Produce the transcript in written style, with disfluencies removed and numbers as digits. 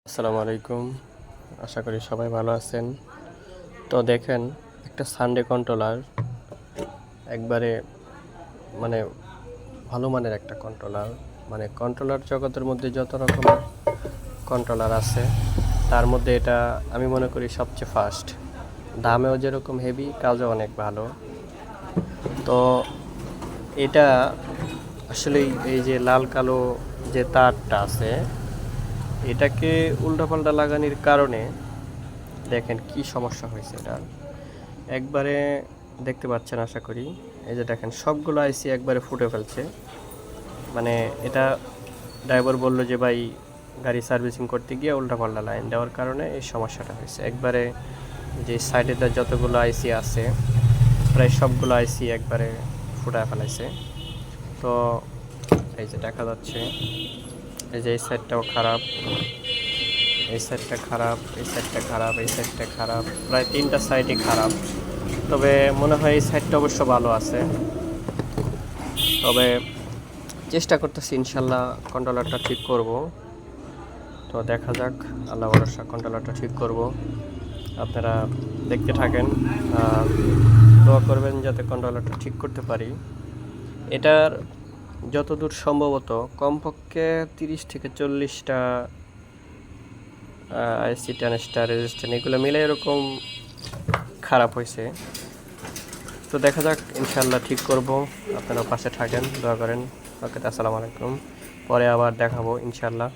আসসালামু আলাইকুম। আশা করি সবাই ভালো আছেন। তো দেখেন, একটা সানডে কন্ট্রোলার একবারে মানে ভালো মানের একটা কন্ট্রোলার। মানে কন্ট্রোলার জগতের মধ্যে যত রকমের কন্ট্রোলার আছে তার মধ্যে এটা আমি মনে করি সবচেয়ে ফাস্ট। দামেও যেরকম হেভি, কাজও অনেক ভালো। তো এটা আসলে এই যে লাল কালো যে তারটা আছে, এটাকে উল্টাপাল্টা লাগানোর কারণে দেখেন কি সমস্যা হয়েছে। এটা একবারে দেখতে পাচ্ছেন আশা করি। এই যে দেখেন সবগুলো আইসি একবারে ফুটে ফেলছে। মানে এটা ড্রাইভার বলল যে ভাই গাড়ি সার্ভিসিং করতে গিয়ে উল্টাপাল্টা লাইন দেওয়ার কারণে এই সমস্যাটা হয়েছে। একবারে যে সাইডে যতগুলো আইসি আছে প্রায় সবগুলো আইসি একবারে ফুটায় ফেলাইছে। তো এই যে দেখা যাচ্ছে, এই যে এই সাইডটাও খারাপ, এই সাইডটা খারাপ, এই সাইডটা খারাপ, এই সাইডটা খারাপ, প্রায় 3টা সাইডই খারাপ। তবে মনে হয় এই সাইডটা অবশ্য ভালো আছে। তবে চেষ্টা করতেছি ইনশাল্লাহ কন্ট্রোলারটা ঠিক করব। তো দেখা যাক, আল্লাহ ভরসা কন্ট্রোলারটা ঠিক করব। আপনারা দেখতে থাকেন আর দোয়া করবেন যাতে কন্ট্রোলারটা ঠিক করতে পারি। এটার যতদূর সম্ভবত কমপক্ষে 30 থেকে 40টা আইসি ট্রানজিস্টর রেজিস্ট্যান্ট এগুলো মিলে এরকম খারাপ হয়েছে। তো দেখা যাক, ইনশাল্লাহ ঠিক করব। আপনারা পাশে থাকেন, দোয়া করেন। ওকে, আসসালামু আলাইকুম। পরে আবার দেখাবো ইনশাল্লাহ।